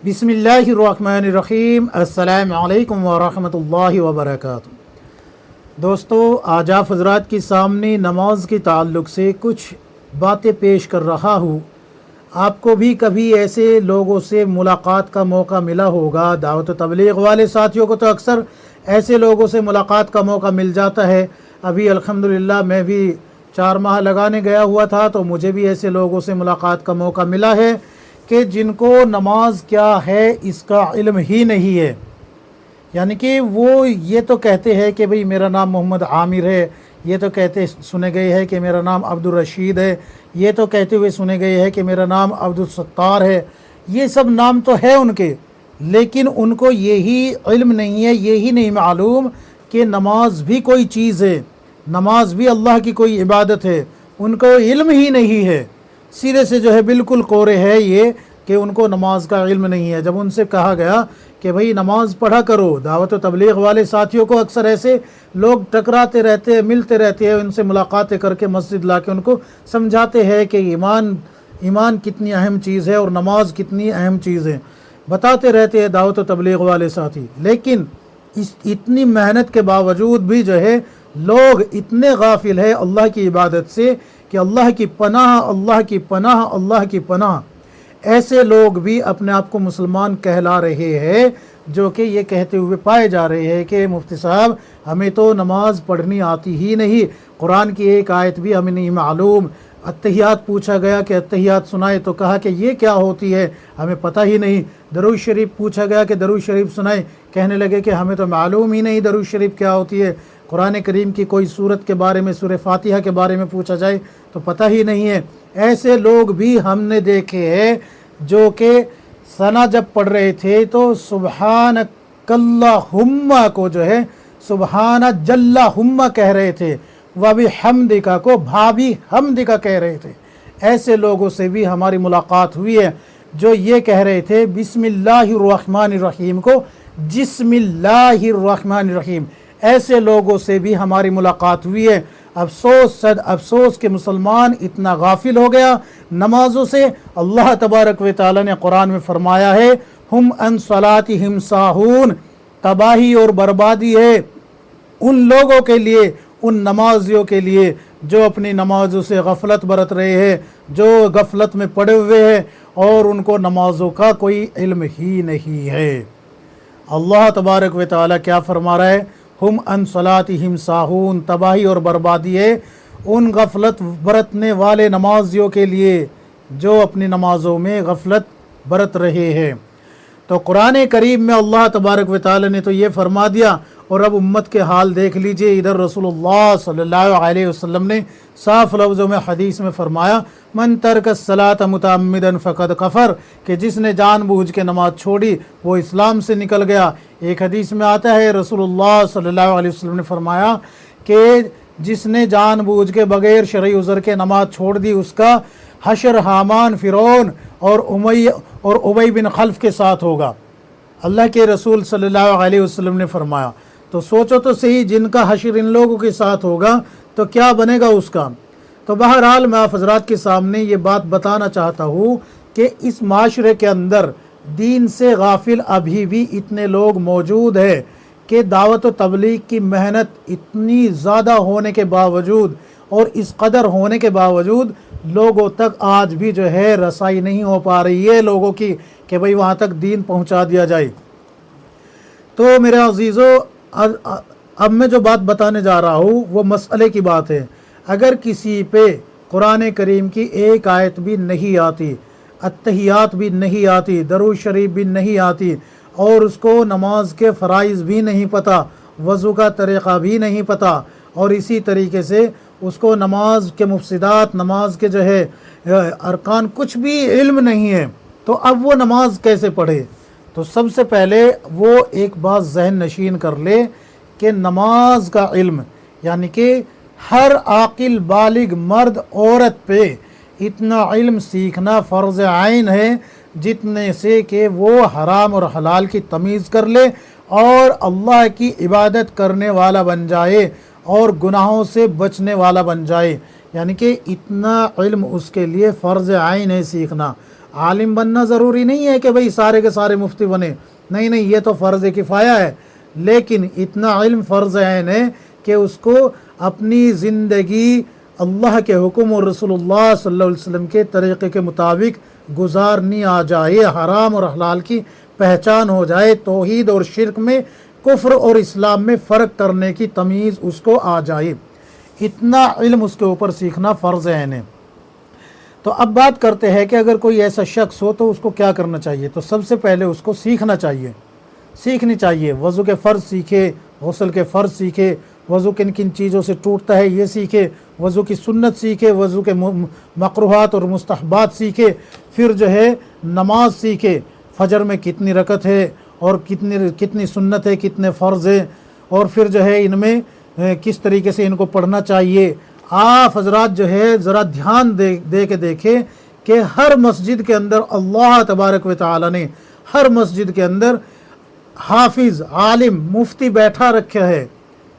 بسم اللہ الرحمن الرحیم۔ السلام علیکم ورحمۃ اللہ وبرکاتہ۔ دوستو، آج آپ حضرات کے سامنے نماز کے تعلق سے کچھ باتیں پیش کر رہا ہوں۔ آپ کو بھی کبھی ایسے لوگوں سے ملاقات کا موقع ملا ہوگا، دعوت و تبلیغ والے ساتھیوں کو تو اکثر ایسے لوگوں سے ملاقات کا موقع مل جاتا ہے۔ ابھی الحمدللہ میں بھی 4 ماہ لگانے گیا ہوا تھا تو مجھے بھی ایسے لوگوں سے ملاقات کا موقع ملا ہے کہ جن کو نماز کیا ہے اس کا علم ہی نہیں ہے۔ یعنی کہ وہ یہ تو کہتے ہیں کہ بھئی میرا نام محمد عامر ہے، یہ تو کہتے سنے گئے ہے کہ میرا نام عبدالرشید ہے، یہ تو کہتے ہوئے سنے گئے ہے کہ میرا نام عبدالستار ہے۔ یہ سب نام تو ہے ان کے، لیکن ان کو یہی علم نہیں ہے، یہی نہیں معلوم کہ نماز بھی کوئی چیز ہے، نماز بھی اللہ کی کوئی عبادت ہے۔ ان کو علم ہی نہیں ہے، سرے سے جو ہے بالکل کورے ہے یہ کہ ان کو نماز کا علم نہیں ہے۔ جب ان سے کہا گیا کہ بھئی نماز پڑھا کرو، دعوت و تبلیغ والے ساتھیوں کو اکثر ایسے لوگ ٹکراتے رہتے ہیں، ملتے رہتے ہیں، ان سے ملاقاتیں کر کے مسجد لا کے ان کو سمجھاتے ہیں کہ ایمان کتنی اہم چیز ہے اور نماز کتنی اہم چیز ہے، بتاتے رہتے ہیں دعوت و تبلیغ والے ساتھی۔ لیکن اتنی محنت کے باوجود بھی جو ہے لوگ اتنے غافل ہیں اللہ کی عبادت سے کہ اللہ کی پناہ، اللہ کی پناہ، اللہ کی پناہ۔ ایسے لوگ بھی اپنے آپ کو مسلمان کہلا رہے ہیں جو کہ یہ کہتے ہوئے پائے جا رہے ہیں کہ مفتی صاحب ہمیں تو نماز پڑھنی آتی ہی نہیں، قرآن کی ایک آیت بھی ہمیں نہیں معلوم۔ اتحیات پوچھا گیا کہ اتحیات سنائے تو کہا کہ یہ کیا ہوتی ہے، ہمیں پتہ ہی نہیں۔ درود شریف پوچھا گیا کہ درود شریف سنائے، کہنے لگے کہ ہمیں تو معلوم ہی نہیں درود شریف کیا ہوتی ہے۔ قرآن کریم کی کوئی سورت کے بارے میں، سورہ فاتحہ کے بارے میں پوچھا جائے تو پتہ ہی نہیں ہے۔ ایسے لوگ بھی ہم نے دیکھے ہیں جو کہ ثنا جب پڑھ رہے تھے تو سبحانک اللہم کو جو ہے سبحان جلہم کہہ رہے تھے، وبحمدک کو بھابی حمدک کہہ رہے تھے۔ ایسے لوگوں سے بھی ہماری ملاقات ہوئی ہے جو یہ کہہ رہے تھے بسم اللہ الرحمن الرحیم کو جسم اللہ الرحمن الرحیم۔ ایسے لوگوں سے بھی ہماری ملاقات ہوئی ہے۔ افسوس صد افسوس کہ مسلمان اتنا غافل ہو گیا نمازوں سے۔ اللہ تبارک و تعالی نے قرآن میں فرمایا ہے ہم عن صلاتہم ساہون، تباہی اور بربادی ہے ان لوگوں کے لیے، ان نمازیوں کے لیے جو اپنی نمازوں سے غفلت برت رہے ہیں، جو غفلت میں پڑے ہوئے ہیں اور ان کو نمازوں کا کوئی علم ہی نہیں ہے۔ اللہ تبارک و تعالی کیا فرما رہا ہے؟ ہم عن صلاتہم ساہون، تباہی اور بربادی ہے ان غفلت برتنے والے نمازیوں کے لیے جو اپنی نمازوں میں غفلت برت رہے ہیں۔ تو قرآن کریم میں اللہ تبارک و تعالی نے تو یہ فرما دیا، اور اب امت کے حال دیکھ لیجئے۔ ادھر رسول اللہ صلی اللہ علیہ وسلم نے صاف لفظوں میں حدیث میں فرمایا من ترک الصلاۃ متعمدا فقد کفر، کہ جس نے جان بوجھ کے نماز چھوڑی وہ اسلام سے نکل گیا۔ ایک حدیث میں آتا ہے رسول اللہ صلی اللہ علیہ وسلم نے فرمایا کہ جس نے جان بوجھ کے بغیر شرعی عذر کے نماز چھوڑ دی اس کا حشر حامان، فرعون اور ابی بن خلف کے ساتھ ہوگا، اللہ کے رسول صلی اللہ علیہ وسلم نے فرمایا۔ تو سوچو تو صحیح، جن کا حشر ان لوگوں کے ساتھ ہوگا تو کیا بنے گا اس کا۔ تو بہرحال میں آپ حضرات کے سامنے یہ بات بتانا چاہتا ہوں کہ اس معاشرے کے اندر دین سے غافل ابھی بھی اتنے لوگ موجود ہیں کہ دعوت و تبلیغ کی محنت اتنی زیادہ ہونے کے باوجود اور اس قدر ہونے کے باوجود لوگوں تک آج بھی جو ہے رسائی نہیں ہو پا رہی ہے لوگوں کی کہ بھئی وہاں تک دین پہنچا دیا جائے۔ تو میرے عزیزو، اب میں جو بات بتانے جا رہا ہوں وہ مسئلے کی بات ہے۔ اگر کسی پہ قرآن کریم کی ایک آیت بھی نہیں آتی، اتحیات بھی نہیں آتی، درود شریف بھی نہیں آتی، اور اس کو نماز کے فرائض بھی نہیں پتہ، وضو کا طریقہ بھی نہیں پتہ، اور اسی طریقے سے اس کو نماز کے مفسدات، نماز کے جو ہے ارکان کچھ بھی علم نہیں ہے، تو اب وہ نماز کیسے پڑھے؟ تو سب سے پہلے وہ ایک بات ذہن نشین کر لے کہ نماز کا علم، یعنی کہ ہر عاقل بالغ مرد عورت پہ اتنا علم سیکھنا فرض عین ہے جتنے سے کہ وہ حرام اور حلال کی تمیز کر لے اور اللہ کی عبادت کرنے والا بن جائے اور گناہوں سے بچنے والا بن جائے۔ یعنی کہ اتنا علم اس کے لیے فرض عین ہے سیکھنا۔ आलिम बनना ज़रूरी नहीं है कि भाई सारे के सारे मुफ्ती बने, नहीं नहीं, ये तो फ़र्ज़ किफ़ाया है। लेकिन इतना इल्म फ़र्ज़ ऐन है कि उसको अपनी ज़िंदगी अल्लाह के हुक्म और रसूलुल्लाह सल्लल्लाहु अलैहि वसल्लम के तरीक़े के मुताबिक गुजारनी आ जाए, हराम और हलाल की पहचान हो जाए, तौहीद और शिरक में, कुफ्र और इस्लाम में फ़र्क करने की तमीज़ उसको आ जाए। इतना इल्म उसके ऊपर सीखना फ़र्ज़ ऐन है। तो अब बात करते हैं कि अगर कोई ऐसा शख्स हो तो उसको क्या करना चाहिए। तो सबसे पहले उसको सीखना चाहिए, सीखनी चाहिए। वज़ू के फ़र्ज़ सीखे, गुस्ल के फ़र्ज़ सीखे, वज़ू किन किन चीज़ों से टूटता है ये सीखे, वज़ू की सुन्नत सीखे, वज़ू के मकरूहात और मुस्तहबात सीखे, फिर जो है नमाज सीखे, फ़जर में कितनी रकत है और कितनी सुन्नत है, कितने फ़र्ज़ है, और फिर जो है इनमें किस तरीके से इनको पढ़ना चाहिए। आप हजरात जो है ज़रा ध्यान दे के देखें कि हर मस्जिद के अंदर अल्लाह तबारक व तआला ने हर मस्जिद के अंदर हाफिज़, आलिम, मुफ्ती बैठा रखा है।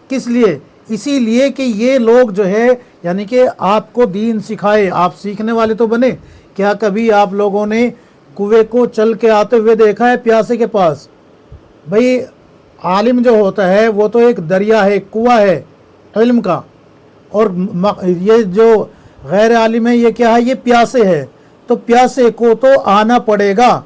किस लिए? इसीलिए कि ये लोग जो है यानी कि आपको दीन सिखाए, आप सीखने वाले तो बने। क्या कभी आप लोगों ने कुएं को चल के आते हुए देखा है प्यासे के पास? भाई आलिम जो होता है वो तो एक दरिया है, कुआं है इल्म का, और ये जो गैर आलिम है ये क्या है? ये प्यासे है। तो प्यासे को तो आना पड़ेगा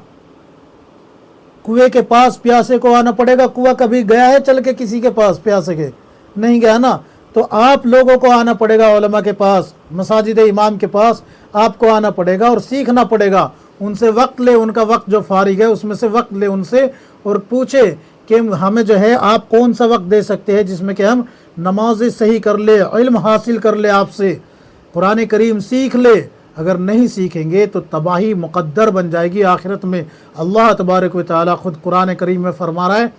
कुएं के पास, प्यासे को आना पड़ेगा। कुआं कभी गया है चल के किसी के पास प्यासे के? नहीं गया ना। तो आप लोगों को आना पड़ेगा उलमा के पास, मसाजिद इमाम के पास आपको आना पड़ेगा और सीखना पड़ेगा। उनसे वक्त ले, उनका वक्त जो फारिग है उसमें से वक्त ले उनसे और पूछे कि हमें जो है आप कौन सा वक्त दे सकते हैं जिसमें कि हम नमाज़ें सही कर ले, इल्म हासिल कर ले, आपसे कुरान करीम सीख ले। अगर नहीं सीखेंगे तो तबाही मुक़द्दर बन जाएगी आखिरत में। अल्लाह तबारक व तआला ख़ुद कुरान करीम में फरमा रहा है,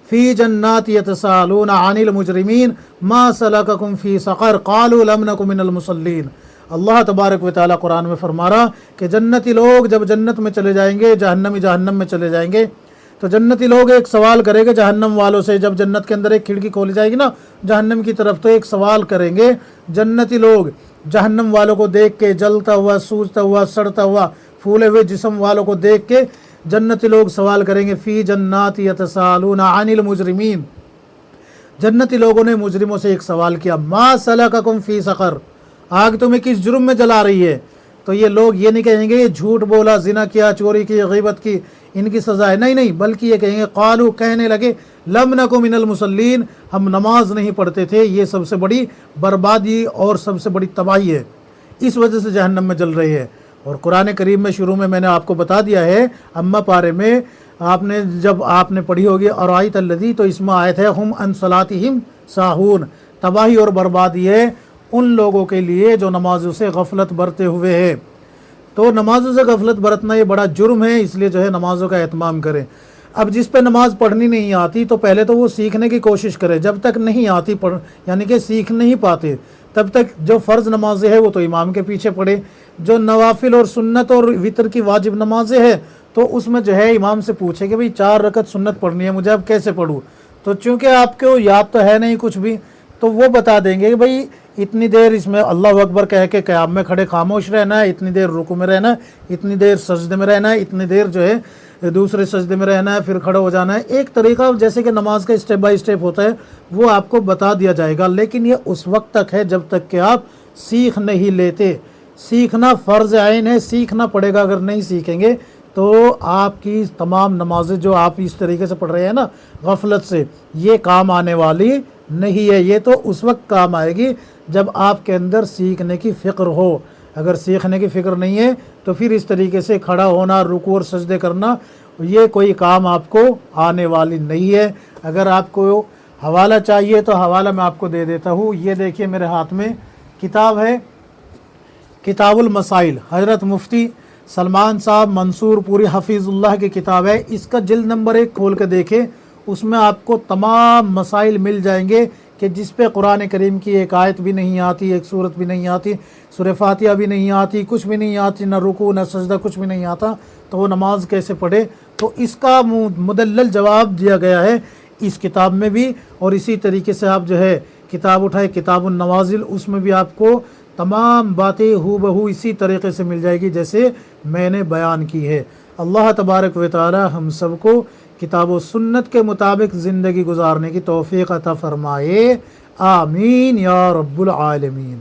फ़ी जन्नाति यतसालून अनिल मुजरिमीन मा सलककुम फ़ी सक़र क़ालू लम नकु मिनल मुसल्लीन। अल्लाह तबारक व तआला कुरान में फरमा रहा कि जन्नती लोग जब जन्नत में चले जाएंगे, जहन्नमी जहन्नम में चले जाएंगे, तो जन्नती लोग एक सवाल करेंगे जहन्नम वालों से। जब जन्नत के अंदर एक खिड़की खोली जाएगी ना जहन्नम की तरफ, तो एक सवाल करेंगे जन्नती लोग जहन्नम वालों को देख के, जलता हुआ, सूजता हुआ, सड़ता हुआ, फूले हुए जिस्म वालों को देख के जन्नती लोग सवाल करेंगे, फ़ी जन्नाति यतसालून अनिल मुजरिमीन। जन्नती लोगों ने मुजरिमों से एक सवाल किया, मा सलककुम फ़ी सक़र, आग तुम्हें किस जुर्म में जला रही है? तो ये लोग ये नहीं कहेंगे ये झूठ बोला, जिना किया, चोरी की, गीबत की, इनकी सज़ा है। नहीं नहीं, बल्कि ये कहेंगे, क़ालू, कहने लगे, लम नकु मिनल मुसल्लीन, हम नमाज नहीं पढ़ते थे। ये सबसे बड़ी बर्बादी और सबसे बड़ी तबाही है, इस वजह से जहन्नम में जल रही है। और कुरान करीम में शुरू में मैंने आपको बता दिया है, अम्मा पारे में आपने जब आपने पढ़ी होगी अराइत अल्लज़ी, तो इसमें आयत है हुम अन सलातिहिम साहून। तबाही और बर्बादी है उन लोगों के लिए जो नमाजों से गफलत बरते हुए है। तो नमाजों से गफलत बरतना ये बड़ा जुर्म है, इसलिए जो है नमाजों का एहतमाम करें। अब जिस पे नमाज पढ़नी नहीं आती तो पहले तो वो सीखने की कोशिश करे। जब तक नहीं आती पढ़ यानी कि सीख नहीं पाते तब तक जो फ़र्ज़ नमाजें हैं वो तो इमाम के पीछे पढ़े। जो नवाफिल और सुन्नत और वितर की वाजिब नमाजें हैं तो उसमें जो है इमाम से पूछे कि भाई 4 रकत सुन्नत पढ़नी है मुझे, अब कैसे पढ़ूँ? तो चूँकि आपको याद तो है नहीं कुछ भी, तो वो बता देंगे कि भाई इतनी देर इसमें अल्लाह अकबर कह के क़याम में खड़े खामोश रहना है, इतनी देर रुकू में रहना है, इतनी देर सजदे में रहना है, इतनी देर जो है दूसरे सजदे में रहना है, फिर खड़ा हो जाना है। एक तरीका जैसे कि नमाज का स्टेप बाय स्टेप होता है वो आपको बता दिया जाएगा। लेकिन ये उस वक्त तक है जब तक कि आप सीख नहीं लेते। सीखना फ़र्ज़ आइन है, सीखना पड़ेगा। अगर नहीं सीखेंगे तो आपकी तमाम नमाजें जो आप इस तरीके से पढ़ रहे हैं ना गफलत से, ये काम आने वाली नहीं है। ये तो उस वक्त काम आएगी जब आपके अंदर सीखने की फ़िक्र हो। अगर सीखने की फ़िक्र नहीं है तो फिर इस तरीके से खड़ा होना, रुकू और सजदे करना, ये कोई काम आपको आने वाली नहीं है। अगर आपको हवाला चाहिए तो हवाला मैं आपको दे देता हूँ। ये देखिए मेरे हाथ में किताब है, किताबुल मसाइल, हज़रत मुफ्ती सलमान साहब मंसूर पूरी हफीज़ुल्लाह की किताब है। इसका जिल्द नंबर 1 खोल के देखें, उसमें आपको तमाम मसाइल मिल जाएंगे कि जिस पे कुरान करीम की एक आयत भी नहीं आती, एक सूरत भी नहीं आती, सूरह फातिहा भी नहीं आती, कुछ भी नहीं आती, ना रुकू ना सजदा, कुछ भी नहीं आता, तो वो नमाज कैसे पढ़े? तो इसका मुदल्लल जवाब दिया गया है इस किताब में भी। और इसी तरीके से आप जो है किताब उठाए किताबुन नवाजिल, उसमें भी आपको تمام باتیں ہو بہو اسی طریقے سے مل جائے گی جیسے میں نے بیان کی ہے۔ اللہ تبارک و تعالی ہم سب کو کتاب و سنت کے مطابق زندگی گزارنے کی توفیق عطا فرمائے، آمین یا رب العالمین۔